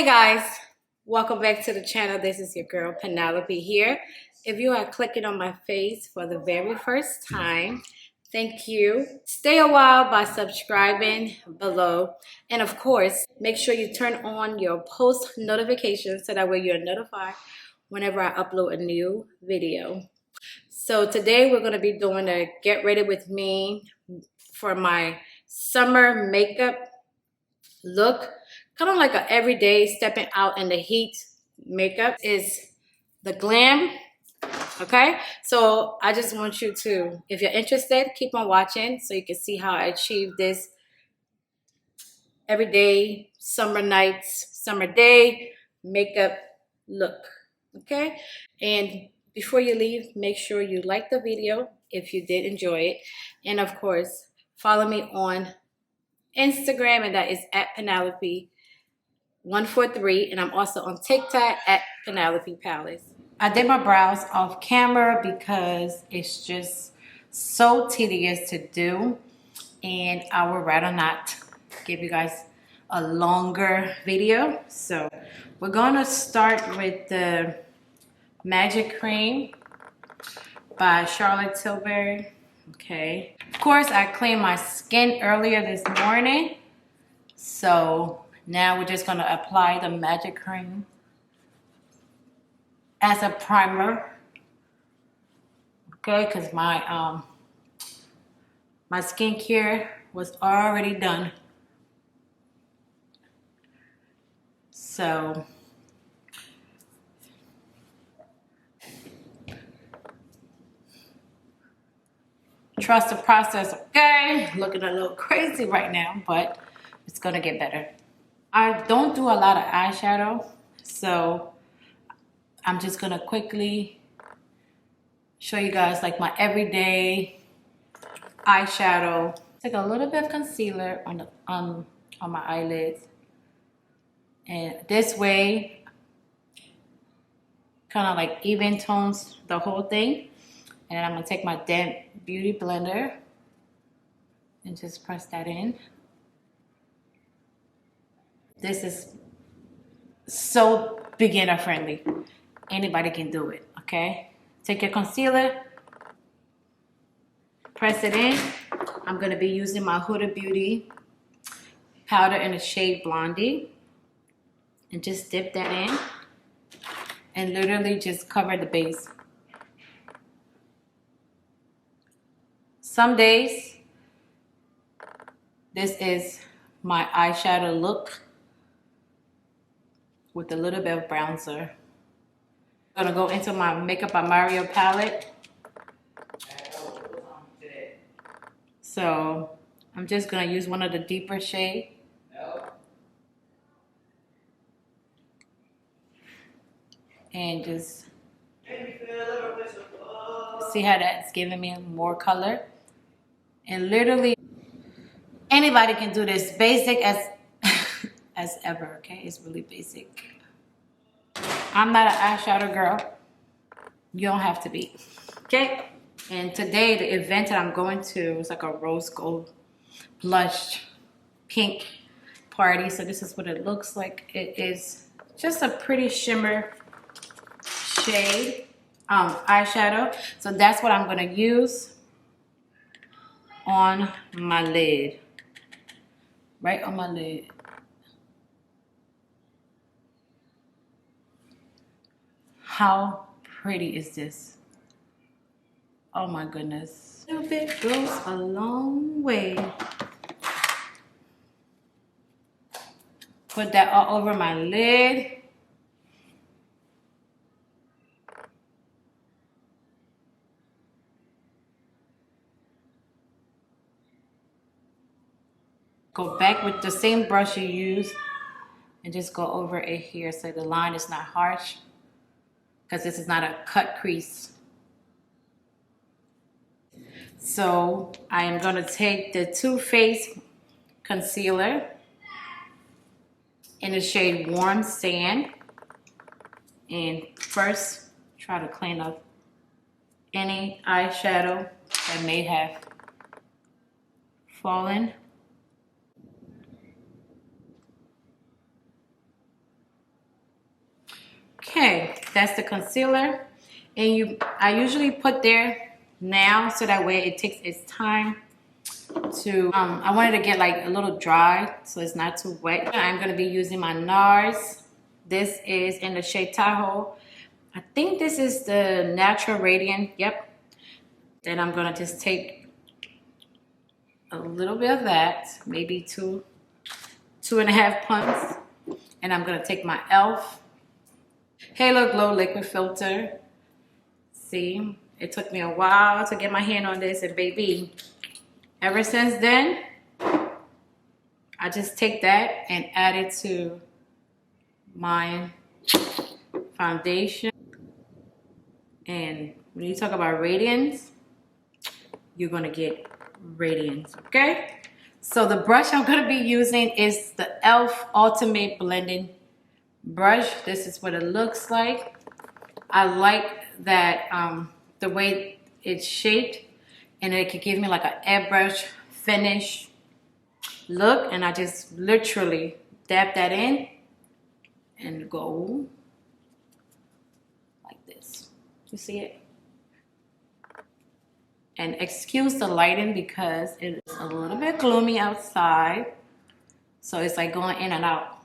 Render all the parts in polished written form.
Hey guys, welcome back to the channel. This is your girl Penelope here. If you are clicking on my face for the very first time, thank you. Stay a while by subscribing below, and of course make sure you turn on your post notifications so that way you're notified whenever I upload a new video. So today we're going to be doing a get ready with me for my summer makeup look, kind of like an everyday stepping out in the heat makeup is the glam. Okay, so I just want you to, if you're interested, keep on watching so you can see how I achieve this everyday summer nights, summer day makeup look. Okay, and before you leave, make sure you like the video if you did enjoy it, and of course follow me on Instagram, and that is at Penelope143, and I'm also on TikTok at Penelope Palace. I did my brows off camera because it's just so tedious to do, and I would rather not give you guys a longer video. So we're gonna start with the Magic Cream by Charlotte Tilbury. Okay, of course I cleaned my skin earlier this morning, so now we're just gonna apply the Magic Cream as a primer. Okay, because my skincare was already done, so trust the process. Okay, looking a little crazy right now, but it's gonna get better. I don't do a lot of eyeshadow, so I'm just gonna quickly show you guys like my everyday eyeshadow. Take a little bit of concealer on my eyelids, and this way kind of like even tones the whole thing. And then I'm gonna take my damp beauty blender and just press that in. This is so beginner friendly. Anybody can do it, okay? Take your concealer, press it in. I'm gonna be using my Huda Beauty powder in the shade Blondie, and just dip that in and literally just cover the base. Some days, this is my eyeshadow look with a little bit of bronzer. I'm gonna go into my Makeup by Mario palette. So I'm just gonna use one of the deeper shades. And just see how that's giving me more color. And literally anybody can do this, basic as as ever. Okay, it's really basic. I'm not an eyeshadow girl. You don't have to be. Okay, and today the event that I'm going to is like a rose gold blush pink party. So this is what it looks like. It is just a pretty shimmer shade eyeshadow. So that's what I'm gonna use on my lid, right on my lid. How pretty is this? Oh my goodness. A little bit goes a long way. Put that all over my lid. Go back with the same brush you used and just go over it here so the line is not harsh, because this is not a cut crease. So I am going to take the Too Faced concealer in the shade Warm Sand, and first try to clean up any eyeshadow that may have fallen. Okay, that's the concealer. And I usually put there now so that way it takes its time to, I wanted to get like a little dry so it's not too wet. I'm gonna be using my NARS. This is in the shade Tahoe. I think this is the Natural Radiant, yep. Then I'm gonna just take a little bit of that, maybe two and a half pumps. And I'm gonna take my e.l.f. Halo Glow Liquid Filter. See, it took me a while to get my hand on this, and baby, ever since then, I just take that and add it to my foundation. And when you talk about radiance, you're gonna get radiance, okay? So the brush I'm gonna be using is the e.l.f. Ultimate Blending Brush. This is what it looks like. I like that the way it's shaped, and it could give me like an airbrush finish look. And I just literally dab that in and go like this. You see it? And excuse the lighting because it is a little bit gloomy outside. So it's like going in and out.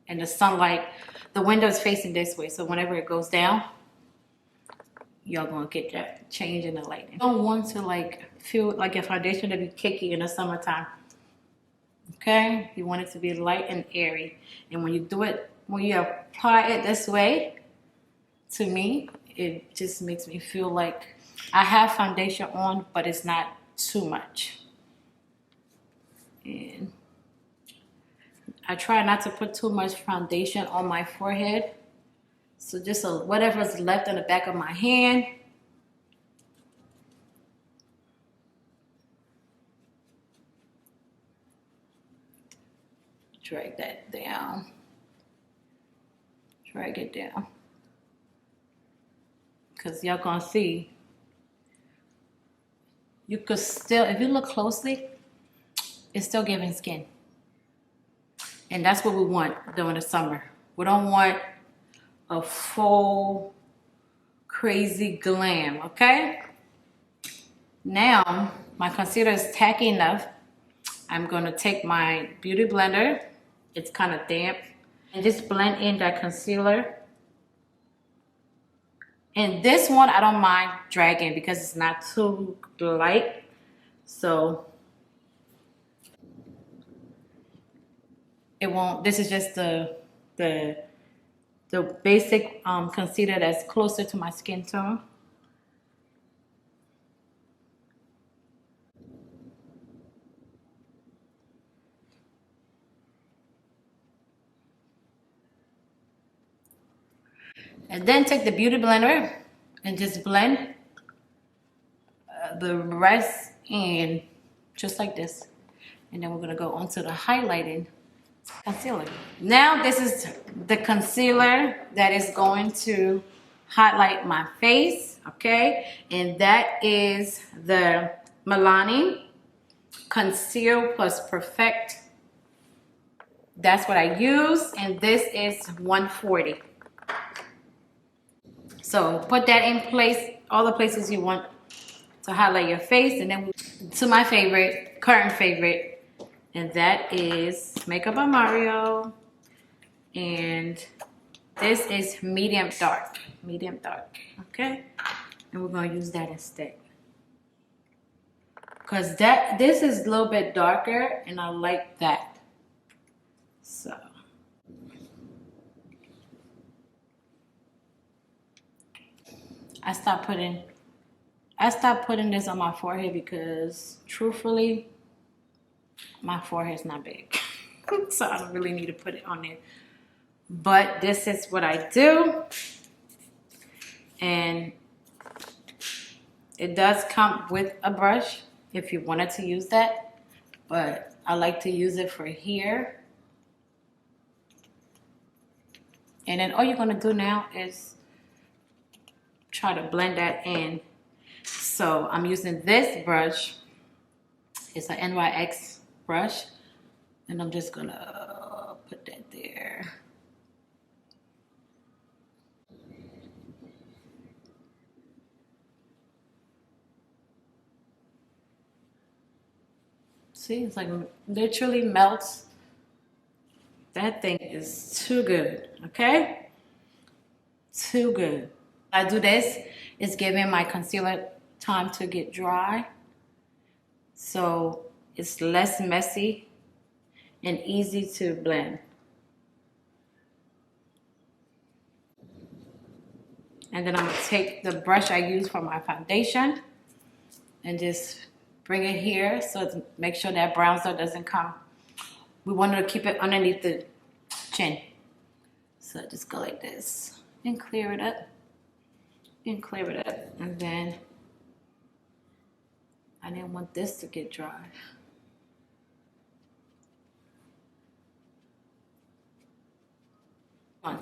And the sunlight, the window is facing this way. So whenever it goes down, y'all gonna get that change in the lighting. You don't want to like feel like your foundation to be cakey in the summertime. Okay? You want it to be light and airy. And when you do it, when you apply it this way, to me, it just makes me feel like I have foundation on, but it's not too much. And I try not to put too much foundation on my forehead. So just whatever's left on the back of my hand. Drag that down. Drag it down. Because y'all gonna see, you could still, if you look closely, it's still giving skin. And that's what we want during the summer. We don't want a full crazy glam, okay? Now, my concealer is tacky enough. I'm gonna take my beauty blender. It's kind of damp. And just blend in that concealer. And this one, I don't mind dragging because it's not too light. So it won't, this is just the basic concealer that's closer to my skin tone. And then take the beauty blender and just blend the rest in just like this. And then we're gonna go onto the highlighting concealer. Now this is the concealer that is going to highlight my face, okay? And that is the Milani Conceal Plus Perfect. That's what I use, and this is 140. So put that in place, all the places you want to highlight your face. And then to my favorite, current favorite, and that is Makeup by Mario. And this is medium dark, okay? And we're gonna use that instead. Because this is a little bit darker and I like that. So. I stopped putting this on my forehead because truthfully, my forehead's not big. So I don't really need to put it on there. But this is what I do. And it does come with a brush if you wanted to use that. But I like to use it for here. And then all you're gonna do now is try to blend that in. So I'm using this brush. It's an NYX brush. And I'm just gonna put that there. See, it's like literally melts. That thing is too good, okay? Too good. I do this, it's giving my concealer time to get dry. So it's less messy and easy to blend. And then I'm gonna take the brush I use for my foundation and just bring it here so to make sure that bronzer doesn't come. We want to keep it underneath the chin. So just go like this and clear it up and clear it up. And then I didn't want this to get dry.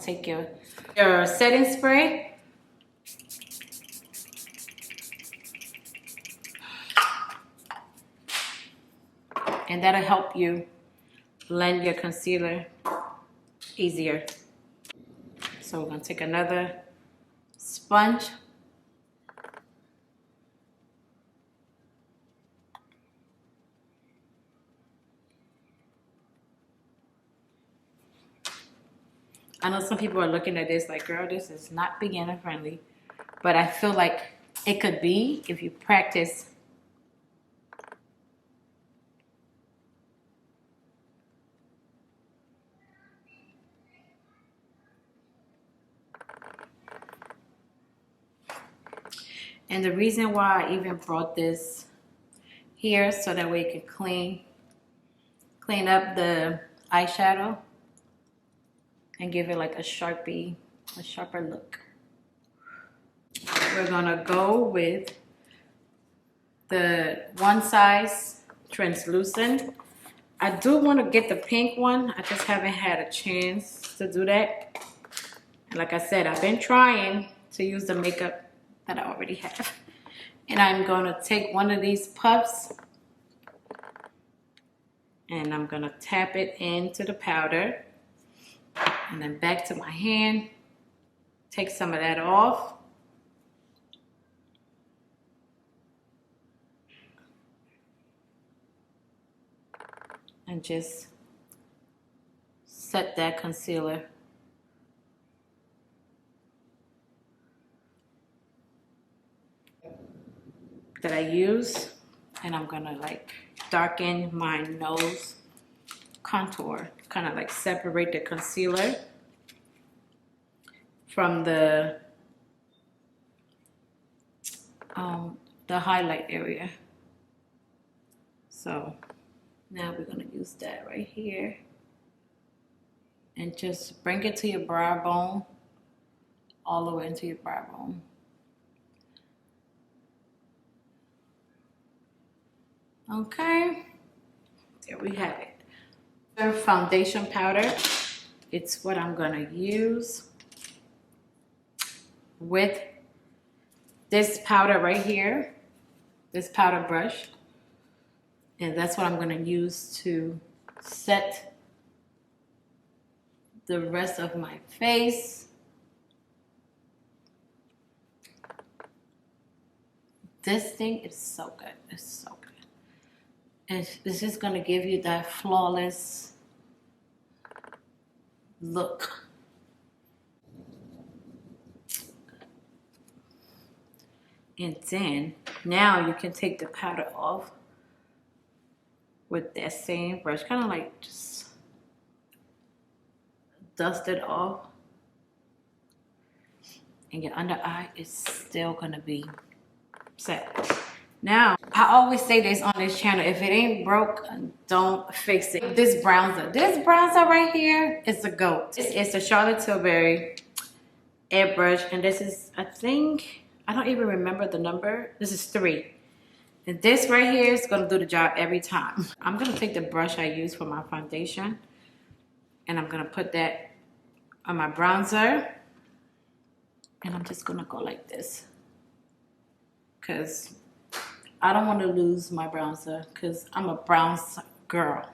Take your setting spray. And that'll help you blend your concealer easier. So we're gonna take another sponge. I know some people are looking at this like, girl, this is not beginner friendly. But I feel like it could be if you practice. And the reason why I even brought this here so that way it can clean up the eyeshadow and give it like a sharper look. We're gonna go with the One Size translucent. I do want to get the pink one. I just haven't had a chance to do that. And like I said, I've been trying to use the makeup that I already have. And I'm gonna take one of these puffs and I'm gonna tap it into the powder and then back to my hand, take some of that off. And just set that concealer. That I use, and I'm gonna like darken my nose contour, kind of like separate the concealer from the highlight area. So now we're gonna use that right here and just bring it to your brow bone, all the way into your brow bone. Okay, there we have it. The foundation powder, it's what I'm gonna use with this powder right here, this powder brush. And that's what I'm gonna use to set the rest of my face. This thing is so good, it's so good. And this is gonna give you that flawless look. And then, now you can take the powder off with that same brush, kind of like just dust it off. And your under eye is still gonna be set. Now, I always say this on this channel, if it ain't broke, don't fix it. This bronzer right here is a GOAT. This is the Charlotte Tilbury airbrush, and this is, I think, I don't even remember the number. This is 3. And this right here is gonna do the job every time. I'm gonna take the brush I use for my foundation, and I'm gonna put that on my bronzer, and I'm just gonna go like this, because I don't want to lose my bronzer because I'm a bronze girl.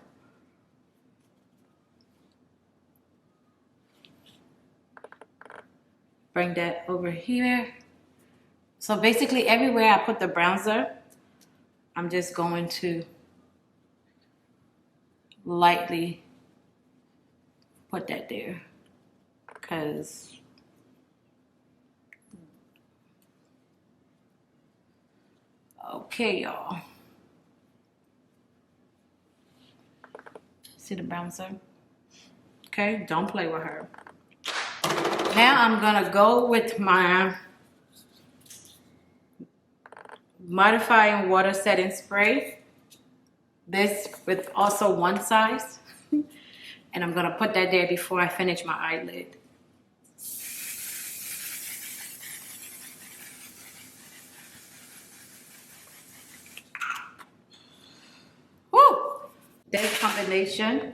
Bring that over here. So basically everywhere I put the bronzer, I'm just going to lightly put that there, because okay, y'all. See the bouncer? Okay, don't play with her. Now I'm gonna go with my modifying water setting spray. This with also one size. And I'm gonna put that there before I finish my eyelid. Woo! That combination,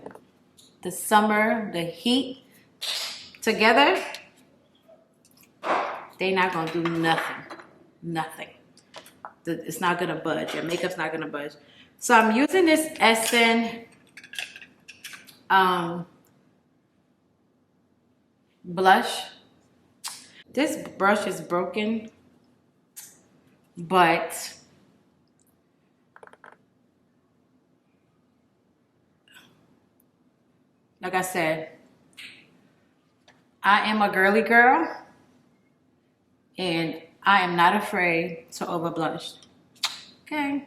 the summer, the heat together, they not gonna do nothing. Nothing. It's not gonna budge. Your makeup's not gonna budge. So I'm using this Essen blush. This brush is broken, but like I said, I am a girly girl and I am not afraid to over blush. Okay.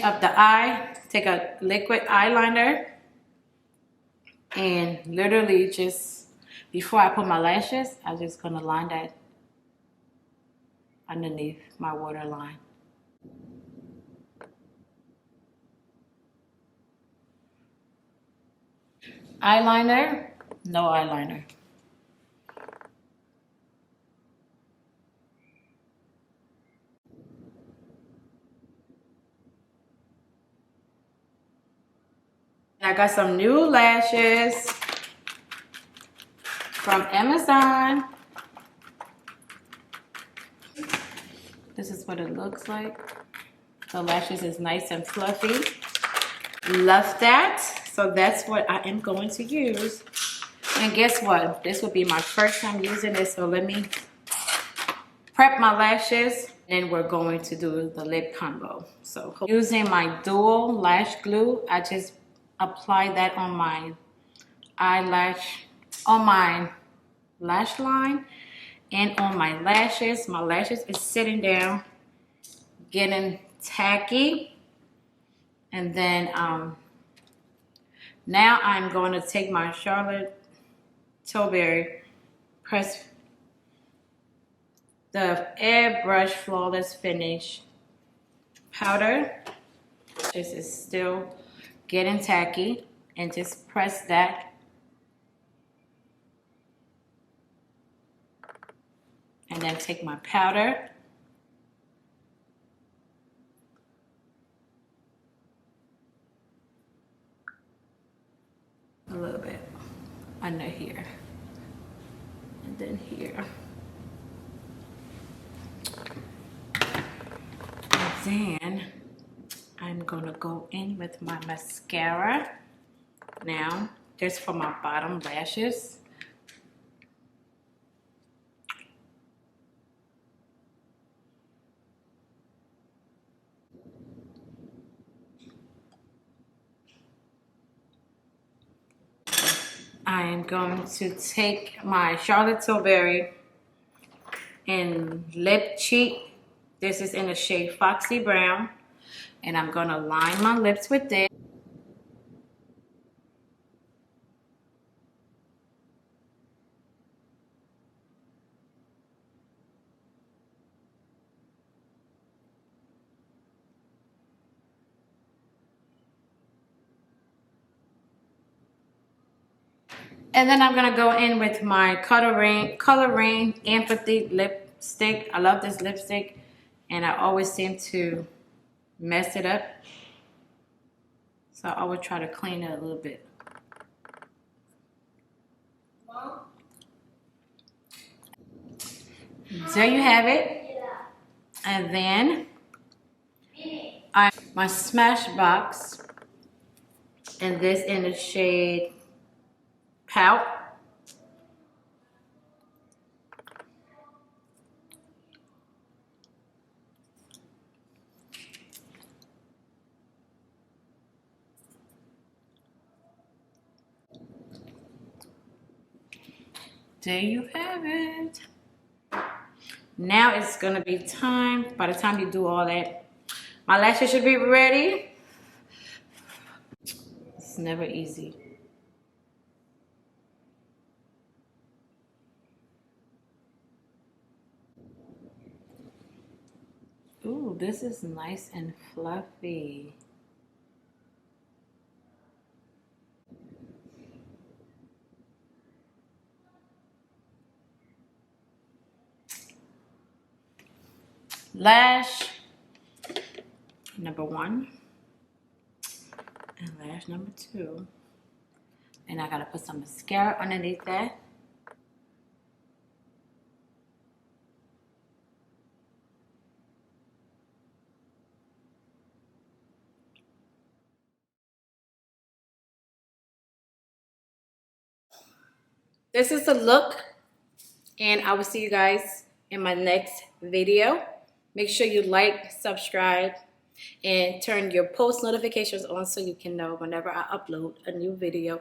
Up the eye, take a liquid eyeliner and literally just before I put my lashes, I'm just gonna line that underneath my waterline. Eyeliner, no eyeliner. I got some new lashes from Amazon. This is what it looks like. The lashes is nice and fluffy. Love that. So that's what I am going to use. And guess what? This will be my first time using this. So let me prep my lashes. And we're going to do the lip combo. So using my dual lash glue, I just apply that on my eyelash, on my lash line and on my lashes. My lashes is sitting down, getting tacky. And then now I'm going to take my Charlotte Tilbury press the Airbrush Flawless Finish powder. This is still getting tacky, and just press that. And then take my powder. A little bit under here. And then here. And then I'm gonna go in with my mascara. Now, just for my bottom lashes. I am going to take my Charlotte Tilbury in Lip Cheat. This is in the shade Foxy Brown. And I'm gonna line my lips with this. And then I'm gonna go in with my Color Rain Empathy lipstick. I love this lipstick, and I always seem to mess it up. So I would try to clean it a little bit. There you have it. And then my Smashbox, and this in the shade Pout. there you have it. Now it's gonna be time, by the time you do all that, my lashes should be ready. It's never easy. Ooh, this is nice and fluffy. Lash number 1 and lash number 2. And I gotta put some mascara underneath that. This is the look, and I will see you guys in my next video. Make sure you like, subscribe, and turn your post notifications on so you can know whenever I upload a new video.